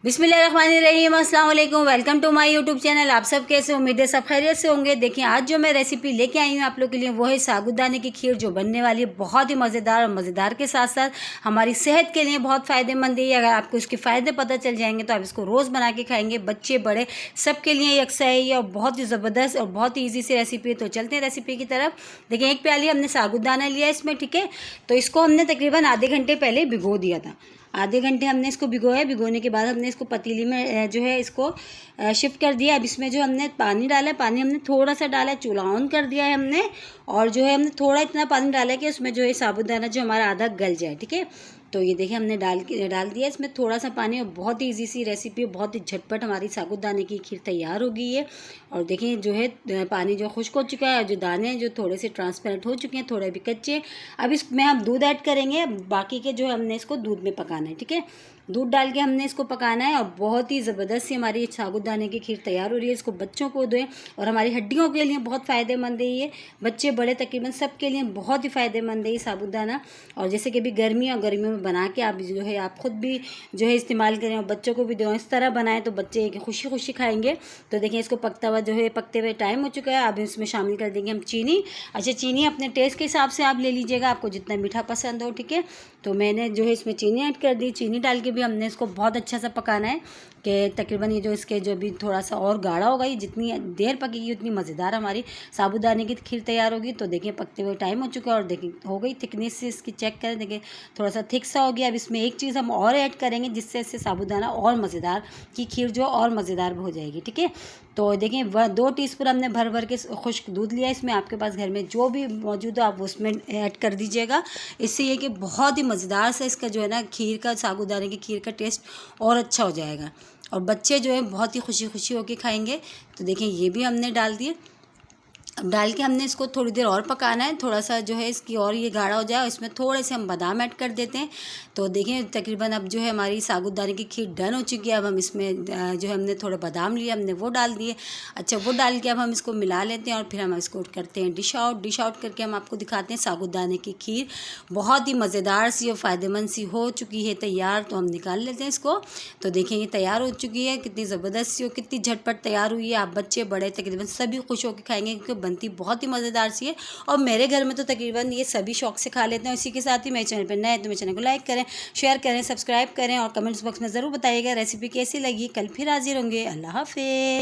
बिस्मिल्लाहिर्रहमानिर्रहीम, अस्सलाम वालेकुम। Welcome to my YouTube channel. आप सब कैसे, उम्मीद है सब खैरियत से होंगे। देखिए आज जो मैं रेसिपी लेके आई हूँ आप लोग के लिए वो है साबूदाने की खीर, जो बनने वाली है बहुत ही मज़ेदार। और मज़ेदार के साथ साथ हमारी सेहत के लिए बहुत फ़ायदेमंद है। अगर आपको इसके फ़ायदे पता चल जाएंगे तो आप इसको रोज़ बना के खाएंगे, बच्चे बड़े सबके लिए यकसा है ये, और बहुत ही ज़बरदस्त और बहुत ही ईजी सी रेसिपी है। तो चलते हैं रेसिपी की तरफ। देखिए एक प्याली हमने साबूदाना लिया इसमें, ठीक है। तो इसको हमने तकरीबन आधे घंटे पहले भिगो दिया था। आधे घंटे हमने इसको भिगोया। भिगोने के बाद हमने इसको पतीली में जो है इसको शिफ्ट कर दिया। अब इसमें जो हमने पानी डाला है, पानी हमने थोड़ा सा डाला है, चूल्हा ऑन कर दिया है हमने। और जो है हमने थोड़ा इतना पानी डाला है कि उसमें जो है साबूदाना जो हमारा आधा गल जाए, ठीक है। तो ये देखिए हमने डाल दिया इसमें थोड़ा सा पानी। और बहुत ही ईजी सी रेसिपी है, बहुत ही झटपट हमारी साबूदाने की खीर तैयार हो गई है। और देखिए जो है पानी जो खुश्क हो चुका है, और जो दाने हैं जो थोड़े से ट्रांसपेरेंट हो चुके हैं, थोड़े भी कच्चे। अब इसमें हम दूध ऐड करेंगे। बाकी के जो हमने इसको दूध में पकाना है, ठीक है। दूध डाल के हमने इसको पकाना है। और बहुत ही ज़बरदस्त सी हमारी साबूदाने की खीर तैयार हो रही है। इसको बच्चों को दें, और हमारी हड्डियों के लिए बहुत फ़ायदेमंद है ये। बच्चे बड़े तकरीबन सबके लिए बहुत ही फ़ायदेमंद है ये साबूदाना। और जैसे कि अभी गर्मियों में बना के आप जो है आप ख़ुद भी जो है इस्तेमाल करें, और बच्चों को भी दें। इस तरह बनाएं तो बच्चे खुशी खुशी खाएंगे। तो देखिए इसको पकता हुआ जो है पकते हुए टाइम हो चुका है। अब इसमें शामिल कर देंगे हम चीनी। अच्छा, चीनी अपने टेस्ट के हिसाब से आप ले लीजिएगा, आपको जितना मीठा पसंद हो, ठीक है। तो मैंने जो है इसमें चीनी ऐड कर दी। चीनी डाल के भी हमने इसको बहुत अच्छा सा पकाना है कि तकरीबन ये जो इसके जो भी थोड़ा सा और गाढ़ा होगा, ये जितनी देर पकेगी उतनी मज़ेदार हमारी साबूदाने की खीर तैयार होगी। तो देखिए पकते हुए टाइम हो चुका है, और देखिए हो गई थिकनेस से इसकी चेक करें, देखिए थोड़ा सा थिक सा हो गया। अब इसमें एक चीज़ हम और ऐड करेंगे जिससे इससे साबूदाना और मज़ेदार की खीर जो और मज़ेदार हो जाएगी, ठीक है। तो देखिए 2 टीस्पून हमने भर भर के खुश्क दूध लिया। इसमें आपके पास घर में जो भी मौजूद हो आप उसमें ऐड कर दीजिएगा। इससे ये कि बहुत ही मज़ेदार से इसका जो है ना खीर का, साबूदाने की खीर का टेस्ट और अच्छा हो जाएगा। और बच्चे जो है बहुत ही खुशी खुशी होकर खाएंगे। तो देखिए ये भी हमने डाल दिए। अब डाल के हमने इसको थोड़ी देर और पकाना है, थोड़ा सा जो है इसकी और ये गाढ़ा हो जाए। और इसमें थोड़े से हम बादाम ऐड कर देते हैं। तो देखिए तकरीबन अब जो है हमारी साबूदाने की खीर डन हो चुकी है। अब हम इसमें जो है हमने थोड़े बादाम लिए, हमने वो डाल दिए। अच्छा, वो डाल के अब हम इसको मिला लेते हैं, और फिर हम इसको करते हैं डिश आउट। डिश आउट करके हम आपको दिखाते हैं साबूदाने की खीर बहुत ही मज़ेदार सी और फ़ायदेमंद सी हो चुकी है तैयार। तो हम निकाल लेते हैं इसको। तो देखिए ये तैयार हो चुकी है, कितनी ज़बरदस्त सी और कितनी झटपट तैयार हुई है। आप बच्चे बड़े तकरीबन सभी खुश होकर खाएंगे, क्योंकि बनती बहुत ही मज़ेदार सी है। और मेरे घर में तो तकरीबन ये सभी शौक से खा लेते हैं। इसी के साथ ही मेरे चैनल पर नए हैं तो मेरे चैनल को लाइक करें, शेयर करें, सब्सक्राइब करें, और कमेंट्स बॉक्स में ज़रूर बताइएगा रेसिपी कैसी लगी। कल फिर हाजिर होंगे। अल्लाह हाफ़िज़।